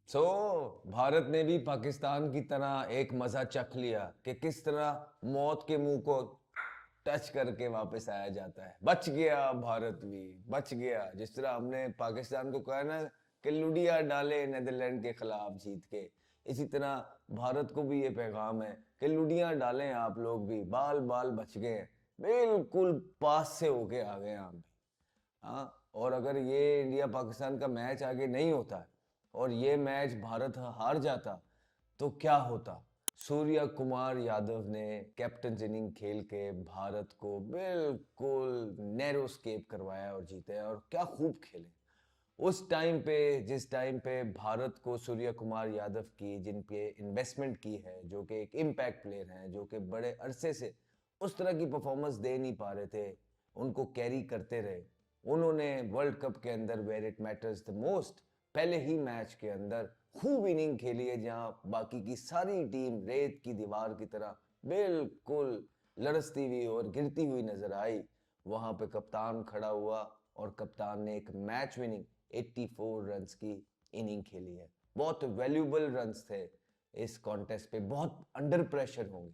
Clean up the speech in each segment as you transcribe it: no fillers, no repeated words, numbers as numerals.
सो भारत ने भी पाकिस्तान की तरह एक मजा चख लिया कि किस तरह मौत के मुंह को टच करके वापस आया जाता है। बच गया भारत भी, बच गया। जिस तरह हमने पाकिस्तान को कहा ना कि लुडिया डाले नेदरलैंड के खिलाफ जीत के, इसी तरह भारत को भी ये पैगाम है कि लुडिया डालें आप लोग भी, बाल बाल बच गए हैं, बिल्कुल पास से होके आ गए हैं आप भी। हाँ, और अगर ये इंडिया पाकिस्तान का मैच आगे नहीं होता और ये मैच भारत हार जाता तो क्या होता। सूर्या कुमार यादव ने कैप्टन इनिंग खेल के भारत को बिल्कुल नैरो स्केप करवाया और जीते, और क्या खूब खेले उस टाइम पे। जिस टाइम पे भारत को सूर्या कुमार यादव की, जिन पे इन्वेस्टमेंट की है, जो कि एक इम्पैक्ट प्लेयर हैं, जो कि बड़े अरसे से उस तरह की परफॉर्मेंस दे नहीं पा रहे थे, उनको कैरी करते रहे। उन्होंने वर्ल्ड कप के अंदर where it matters the most पहले ही मैच के अंदर खूब इनिंग खेली है, जहां बाकी की सारी टीम रेत की दीवार की तरह बिल्कुल लड़सती हुई और गिरती हुई नजर आई। वहां पे कप्तान खड़ा हुआ और कप्तान ने एक मैच विनिंग 84 रन्स की इनिंग खेली है। बहुत वैल्यूबल रन्स थे इस कॉन्टेस्ट पे, बहुत अंडर प्रेशर होंगे।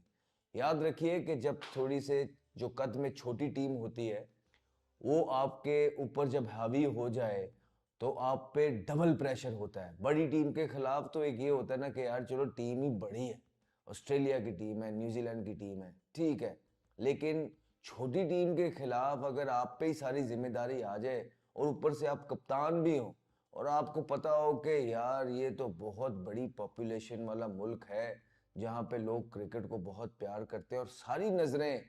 याद रखिए कि जब थोड़ी से जो कद में छोटी टीम होती है वो आपके ऊपर जब हावी हो जाए तो आप पे डबल प्रेशर होता है। बड़ी टीम के खिलाफ तो एक ये होता है ना कि यार चलो टीम ही बड़ी है, ऑस्ट्रेलिया की टीम है, न्यूजीलैंड की टीम है, ठीक है। लेकिन छोटी टीम के खिलाफ अगर आप पे ही सारी जिम्मेदारी आ जाए और ऊपर से आप कप्तान भी हो और आपको पता हो कि यार ये तो बहुत बड़ी पॉपुलेशन वाला मुल्क है जहाँ पे लोग क्रिकेट को बहुत प्यार करते हैं और सारी नजरें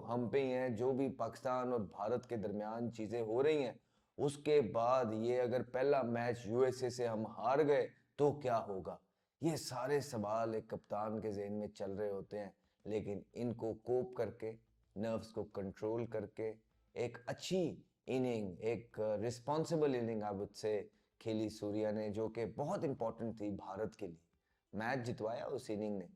हम पे ही हैं, जो भी पाकिस्तान और भारत के दरमियान चीजें हो रही हैं, उसके बाद ये अगर पहला मैच यूएसए से हम हार गए तो क्या होगा। ये सारे सवाल एक कप्तान के ज़हन में चल रहे होते हैं। लेकिन इनको कोप करके, नर्व्स को कंट्रोल करके एक अच्छी इनिंग, एक responsible inning I would say खेली सूर्या ने, जो कि बहुत इंपॉर्टेंट थी भारत के लिए। मैच जितवाया उस इनिंग ने,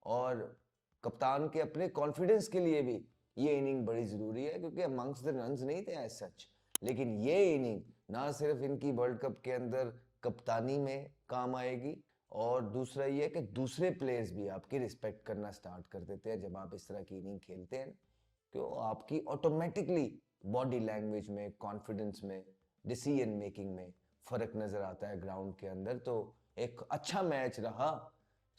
और कप्तान के अपने कॉन्फिडेंस के लिए भी ये इनिंग बड़ी जरूरी है, क्योंकि अमंग्स द रन्स नहीं थे एज सच। लेकिन ये इनिंग ना सिर्फ इनकी वर्ल्ड कप के अंदर कप्तानी में काम आएगी, और दूसरा ये कि दूसरे प्लेयर्स भी आपकी रिस्पेक्ट करना स्टार्ट कर देते हैं जब आप इस तरह की इनिंग खेलते हैं। क्यों, आपकी ऑटोमेटिकली बॉडी लैंग्वेज में, कॉन्फिडेंस में, डिसीजन मेकिंग में फर्क नजर आता है ग्राउंड के अंदर। तो एक अच्छा मैच रहा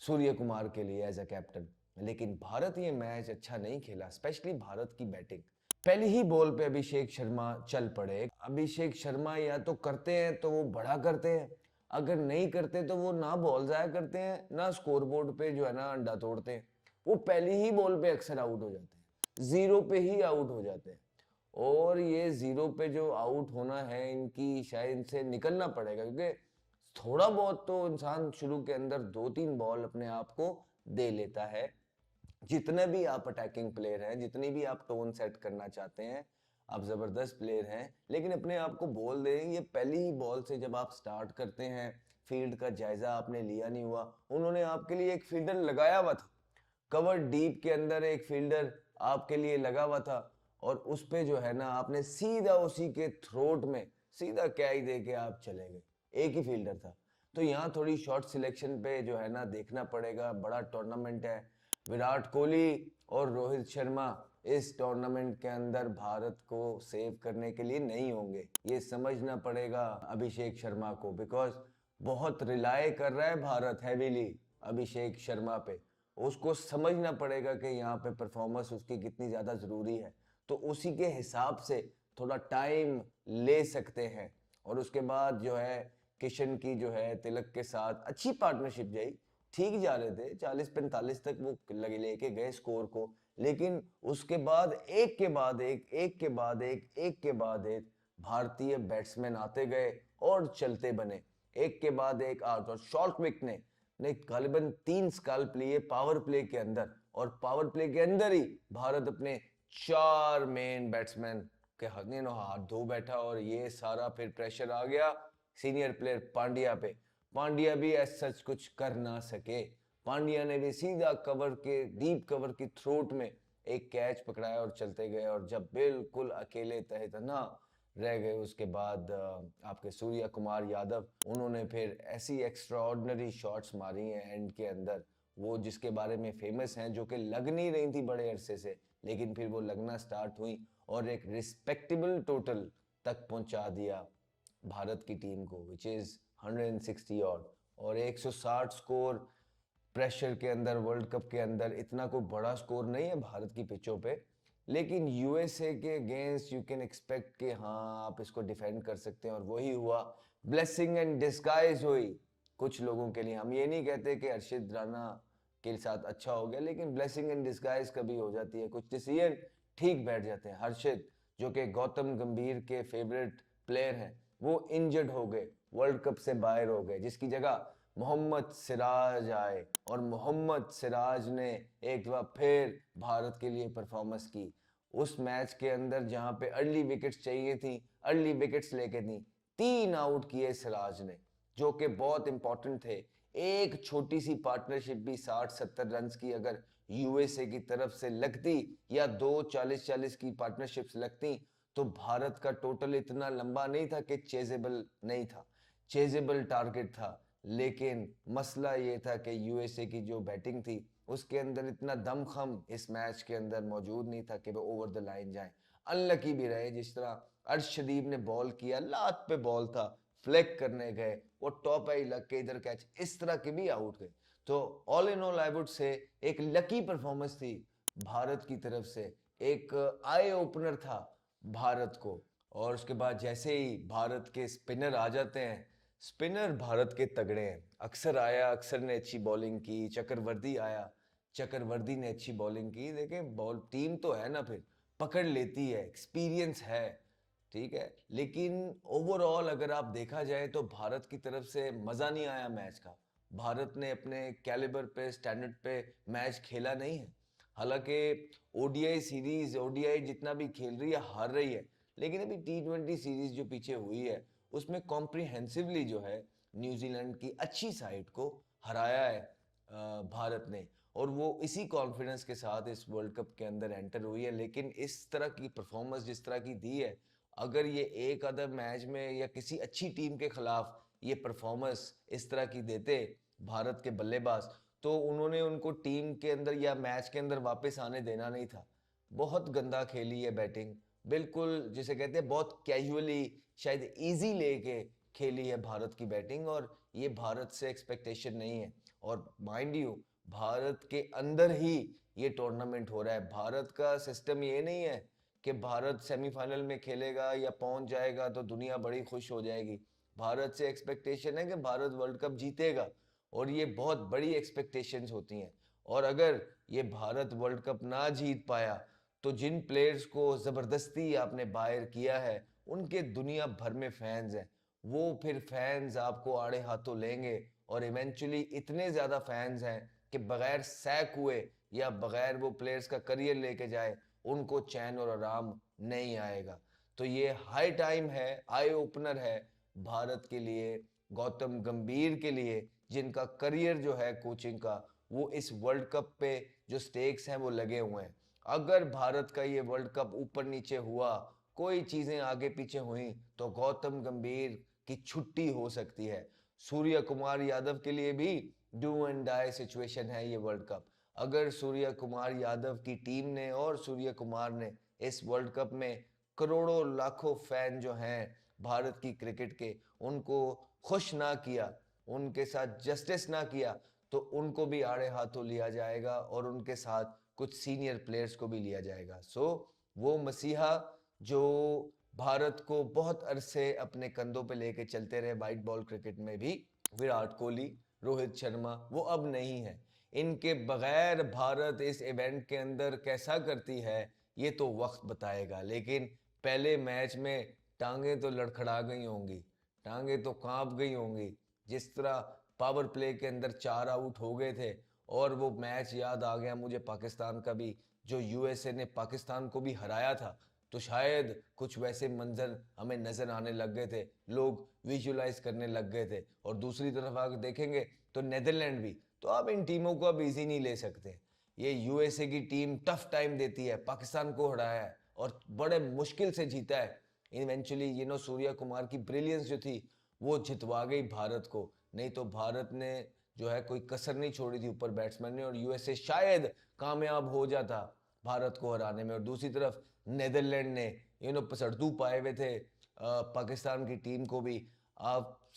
सूर्य कुमार के लिए एज अ कैप्टन। लेकिन भारत ये मैच अच्छा नहीं खेला, स्पेशली भारत की बैटिंग। पहली ही बॉल पे अभिषेक शर्मा चल पड़े। अभिषेक शर्मा या तो करते हैं तो वो बड़ा करते हैं, अगर नहीं करते तो वो ना बॉल जाया करते हैं, ना स्कोरबोर्ड पे जो है ना अंडा तोड़ते हैं। वो पहली ही बॉल पे अक्सर आउट हो जाते हैं, जीरो पे ही आउट हो जाते हैं। और ये जीरो पे जो आउट होना है, इनकी शायद इनसे निकलना पड़ेगा, क्योंकि थोड़ा बहुत तो इंसान शुरू के अंदर 2-3 बॉल अपने आप को दे लेता है। जितने भी आप अटैकिंग प्लेयर हैं, जितनी भी आप टोन सेट करना चाहते हैं, आप जबरदस्त प्लेयर हैं, लेकिन अपने आप को बॉल दें। ये पहली ही बॉल से जब आप स्टार्ट करते हैं, फील्ड का जायजा आपने लिया नहीं हुआ। उन्होंने आपके लिए एक फील्डर लगाया हुआ था, कवर डीप के अंदर एक फील्डर आपके लिए लगा हुआ था, और उस पे जो है ना आपने सीधा उसी के थ्रोट में सीधा कैच दे के आप चले गए। एक ही फील्डर था। तो यहाँ थोड़ी शॉट सिलेक्शन पे जो है ना देखना पड़ेगा। बड़ा टूर्नामेंट है, विराट कोहली और रोहित शर्मा इस टूर्नामेंट के अंदर भारत को सेव करने के लिए नहीं होंगे। ये समझना पड़ेगा अभिषेक शर्मा को, बिकॉज बहुत रिलाय कर रहा है भारत हैवीली अभिषेक शर्मा पे। उसको समझना पड़ेगा कि यहाँ पे परफॉर्मेंस उसकी कितनी ज्यादा जरूरी है। तो उसी के हिसाब से थोड़ा टाइम ले सकते हैं। और उसके बाद जो है किशन की जो है तिलक के साथ अच्छी पार्टनरशिप जाई, ठीक जा रहे थे, 40-45 तक वो लगे लेके गए स्कोर को। लेकिन उसके बाद एक के बाद एक, एक के बाद एक, एक के बाद एक भारतीय बैट्समैन आते गए और चलते बने, एक के बाद एक आउट। और शॉर्ट विक ने गालिबन 3 स्कल्प लिए पावर प्ले के अंदर, और पावर प्ले के अंदर ही भारत अपने 4 मेन बैट्समैन के हाथ धो बैठा, और ये सारा फिर प्रेशर आ गया सीनियर प्लेयर पांड्या पे। पांड्या भी ऐसा सच कुछ कर ना सके। पांड्या ने भी सीधा कवर के, डीप कवर की थ्रोट में एक कैच पकड़ाया और चलते गए। और जब बिल्कुल अकेले तहे तना रह गए। उसके बाद आपके सूर्य कुमार यादव, उन्होंने फिर ऐसी एक्स्ट्राऑर्डिनरी शॉट्स मारी हैं एंड के अंदर, वो जिसके बारे में फेमस हैं, जो कि लग नहीं रही थी बड़े अरसे से, लेकिन फिर वो लगना स्टार्ट हुई और एक रिस्पेक्टेबल टोटल तक पहुंचा दिया भारत की टीम को, विच इज़ 160 और 160 स्कोर प्रेशर के अंदर, वर्ल्ड कप के अंदर इतना कोई बड़ा स्कोर नहीं है भारत की पिचों पे। लेकिन यूएसए के अगेंस्ट यू कैन एक्सपेक्ट कि हाँ आप इसको डिफेंड कर सकते हैं, और वही हुआ। ब्लेसिंग एंड डिस्गाइज हुई कुछ लोगों के लिए। हम ये नहीं कहते कि हर्षित राणा के साथ अच्छा हो गया, लेकिन ब्लेसिंग एंड डिस्गाइज कभी हो जाती है, कुछ डिसीजन ठीक बैठ जाते हैं। हर्षित जो कि गौतम गंभीर के फेवरेट प्लेयर हैं, वो इंजर्ड हो गए, वर्ल्ड कप से बाहर हो गए, जिसकी जगह मोहम्मद सिराज आए और मोहम्मद सिराज ने एक बार फिर भारत के लिए परफॉर्मेंस की। उस मैच के अंदर जहां पे अर्ली विकेट्स चाहिए थी, अर्ली विकेट्स लेके दी, 3 आउट किए सिराज ने, जो कि बहुत इंपॉर्टेंट थे। एक छोटी सी पार्टनरशिप भी 60-70 रन की अगर यूएसए की तरफ से लगती, या 2 40-40 की पार्टनरशिप्स लगती, तो भारत का टोटल इतना लंबा नहीं था कि चेजेबल नहीं था, चेजेबल टारगेट था। लेकिन मसला ये था कि यूएसए की जो बैटिंग थी उसके अंदर इतना दमखम इस मैच के अंदर मौजूद नहीं था कि वो ओवर द लाइन जाए। अनलकी भी रहे, जिस तरह अर्शदीप ने बॉल किया, लात पे बॉल था, फ्लेक करने गए, वो टॉप आई लग के इधर कैच, इस तरह के भी आउट गए। तो all in all I would say एक लकी परफॉर्मेंस थी भारत की तरफ से, एक आई ओपनर था भारत को। और उसके बाद जैसे ही भारत के स्पिनर आ जाते हैं, स्पिनर भारत के तगड़े हैं। अक्सर आया, अक्सर ने अच्छी बॉलिंग की, चक्रवर्ती आया, चक्रवर्ती ने अच्छी बॉलिंग की। देखें बॉल टीम तो है ना, फिर पकड़ लेती है, एक्सपीरियंस है, ठीक है। लेकिन ओवरऑल अगर आप देखा जाए तो भारत की तरफ से मज़ा नहीं आया मैच का। भारत ने अपने कैलिबर पे, स्टैंडर्ड पे मैच खेला नहीं है। हालांकि ओडीआई सीरीज, ओडीआई जितना भी खेल रही है हार रही है, लेकिन अभी टी20 सीरीज जो पीछे हुई है उसमें कॉम्प्रिहेंसिवली जो है न्यूजीलैंड की अच्छी साइड को हराया है भारत ने, और वो इसी कॉन्फिडेंस के साथ इस वर्ल्ड कप के अंदर एंटर हुई है। लेकिन इस तरह की परफॉर्मेंस जिस तरह की दी है, अगर ये एक आधा मैच में या किसी अच्छी टीम के खिलाफ ये परफॉर्मेंस इस तरह की देते भारत के बल्लेबाज, तो उन्होंने उनको टीम के अंदर या मैच के अंदर वापस आने देना नहीं था। बहुत गंदा खेली है बैटिंग, बिल्कुल जिसे कहते हैं बहुत कैजुअली, शायद इजी लेके खेली है भारत की बैटिंग, और ये भारत से एक्सपेक्टेशन नहीं है। और माइंड यू, भारत के अंदर ही ये टूर्नामेंट हो रहा है। भारत का सिस्टम ये नहीं है कि भारत सेमीफाइनल में खेलेगा या पहुंच जाएगा तो दुनिया बड़ी खुश हो जाएगी। भारत से एक्सपेक्टेशन है कि भारत वर्ल्ड कप जीतेगा, और ये बहुत बड़ी एक्सपेक्टेशंस होती हैं। और अगर ये भारत वर्ल्ड कप ना जीत पाया, तो जिन प्लेयर्स को ज़बरदस्ती आपने बाहर किया है, उनके दुनिया भर में फैंस हैं, वो फिर फैंस आपको आड़े हाथों लेंगे, और इवेंचुअली इतने ज़्यादा फैंस हैं कि बगैर सैक हुए या बगैर वो प्लेयर्स का करियर लेके जाए, उनको चैन और आराम नहीं आएगा। तो ये हाई टाइम है, आई ओपनर है भारत के लिए, गौतम गंभीर के लिए, जिनका करियर जो है कोचिंग का, वो इस वर्ल्ड कप पे जो स्टेक्स हैं वो लगे हुए हैं। अगर भारत का ये वर्ल्ड कप ऊपर नीचे हुआ, कोई चीजें आगे पीछे हुई, तो गौतम गंभीर की छुट्टी हो सकती है। सूर्य कुमार यादव के लिए भी डू एंड डाई सिचुएशन है ये वर्ल्ड कप। अगर सूर्य कुमार यादव की टीम ने और सूर्य कुमार ने इस वर्ल्ड कप में करोड़ों लाखों फैन जो हैं भारत की क्रिकेट के, उनको खुश ना किया, उनके साथ जस्टिस ना किया, तो उनको भी आड़े हाथों लिया जाएगा, और उनके साथ कुछ सीनियर प्लेयर्स को भी लिया जाएगा। वो मसीहा जो भारत को बहुत अरसे अपने कंधों पे लेके चलते रहे वाइट बॉल क्रिकेट में भी, विराट कोहली, रोहित शर्मा, वो अब नहीं है। इनके बगैर भारत इस इवेंट के अंदर कैसा करती है ये तो वक्त बताएगा। लेकिन पहले मैच में टांगे तो लड़खड़ा गई होंगी, टांगे तो कांप गई होंगी। जिस तरह पावर प्ले के अंदर 4 आउट हो गए थे, और वो मैच याद आ गया मुझे पाकिस्तान का भी, जो यूएसए ने पाकिस्तान को भी हराया था, तो शायद कुछ वैसे मंजर हमें नजर आने लग गए थे, लोग विजुलाइज करने लग गए थे। और दूसरी तरफ अगर देखेंगे तो नेदरलैंड भी, तो आप इन टीमों को अब इजी नहीं ले सकते। ये यूएसए की टीम टफ टाइम देती है, पाकिस्तान को हराया है और बड़े मुश्किल से जीता है, इवेंचुअली सूर्या कुमार की ब्रिलियंस जो थी वो जितवा गई भारत को, नहीं तो भारत ने जो है कोई कसर नहीं छोड़ी थी ऊपर बैट्समैन ने, और यूएसए शायद कामयाब हो जाता भारत को हराने में। और दूसरी तरफ नेदरलैंड ने पसड़दू पाए हुए थे पाकिस्तान की टीम को भी।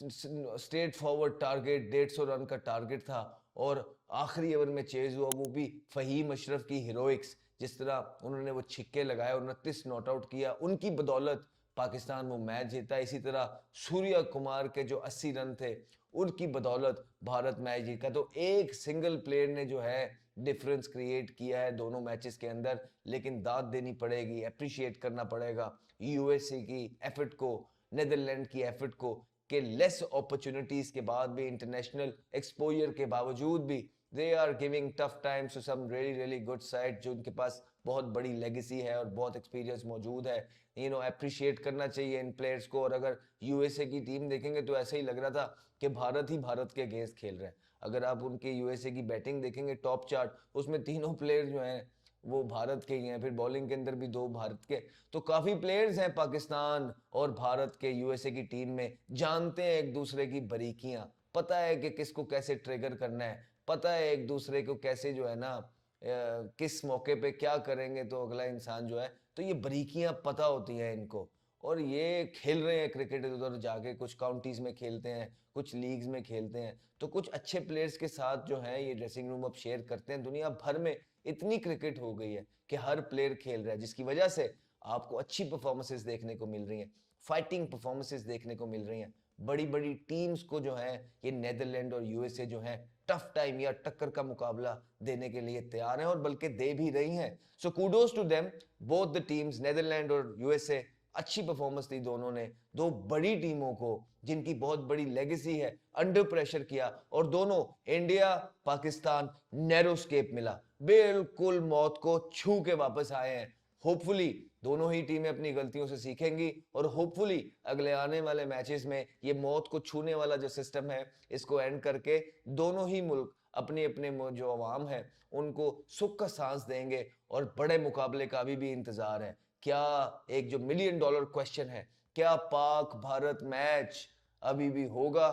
स्ट्रेट फॉरवर्ड टारगेट 150 रन का टारगेट था और आखिरी ओवर में चेज हुआ, वो भी फहीम अशरफ की हीरोइक्स, जिस तरह उन्होंने वो छिक्के लगाए, 29 नॉट आउट किया, उनकी बदौलत पाकिस्तान वो मैच जीता। इसी तरह सूर्या कुमार के जो 80 रन थे उनकी बदौलत भारत मैच जीता। तो एक सिंगल प्लेयर ने जो है डिफरेंस क्रिएट किया है दोनों मैचेस के अंदर, लेकिन दाद देनी पड़ेगी, अप्रिशिएट करना पड़ेगा यूएसए की एफर्ट को, नेदरलैंड की एफर्ट को, कि लेस अपॉर्चुनिटीज के बाद भी, इंटरनेशनल एक्सपोजर के बावजूद भी, they are giving tough times to some really really good side, जो उनके पास बहुत बड़ी लेगेसी है और बहुत एक्सपीरियंस मौजूद है। अप्रिशिएट करना चाहिए इन प्लेयर्स को। और अगर यूएसए की टीम देखेंगे तो ऐसा ही लग रहा था कि भारत ही भारत के अगेंस्ट खेल रहे हैं। अगर आप उनके यूएसए की बैटिंग देखेंगे टॉप चार्ट, उसमें तीनों प्लेयर जो हैं वो भारत के ही हैं, फिर बॉलिंग के अंदर भी 2 भारत के। तो काफी प्लेयर्स हैं पाकिस्तान और भारत के यूएसए की टीम में, जानते हैं एक दूसरे की बारीकियां, पता है कि किसको कैसे ट्रिगर करना है, पता है एक दूसरे को कैसे जो है ना किस मौके पे क्या करेंगे तो अगला इंसान जो है, तो ये बारीकियां पता होती हैं इनको। और ये खेल रहे हैं क्रिकेट उधर जाके, कुछ काउंटीज में खेलते हैं, कुछ लीग्स में खेलते हैं, तो कुछ अच्छे प्लेयर्स के साथ जो है ये ड्रेसिंग रूम अब शेयर करते हैं। दुनिया भर में इतनी क्रिकेट हो गई है कि हर प्लेयर खेल रहा है, जिसकी वजह से आपको अच्छी परफॉर्मेंसेस देखने को मिल रही हैं, फाइटिंग परफॉर्मेंसेस देखने को मिल रही हैं। बड़ी बड़ी टीम्स को जो है ये नेदरलैंड और यूएसए जो है टफ टाइम या टक्कर का मुकाबला देने के लिए तैयार हैं, और बल्कि दे भी रही हैं। So kudos to them, both the teams, Netherland और यूएसए। अच्छी परफॉर्मेंस दी दोनों ने, 2 बड़ी टीमों को जिनकी बहुत बड़ी लेगेसी है, अंडर प्रेशर किया, और दोनों इंडिया पाकिस्तान नैरो स्केप मिला, बिल्कुल मौत को छू के वापस आए हैं। होपफुली दोनों ही टीमें अपनी गलतियों से सीखेंगी और होपफुली अगले आने वाले मैचेस में ये मौत को छूने वाला जो सिस्टम है इसको एंड करके दोनों ही मुल्क अपने अपने जो अवाम है उनको सुख का सांस देंगे, और बड़े मुकाबले का अभी भी इंतजार है। क्या एक जो $1 मिलियन क्वेश्चन है, क्या पाक भारत मैच अभी भी होगा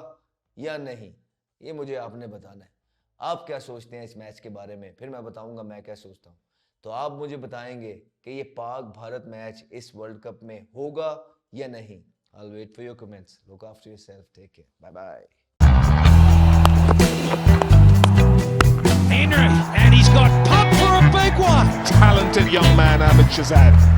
या नहीं, ये मुझे आपने बताना है। आप क्या सोचते हैं इस मैच के बारे में, फिर मैं बताऊंगा मैं क्या सोचता हूं। तो आप मुझे बताएंगे कि ये पाक भारत मैच इस वर्ल्ड कप में होगा या नहीं। I'll wait for your comments. Look after yourself. Take care. Bye bye. Henry, and he's got pumped for a big one. Talented young man, Ahmed Shazad.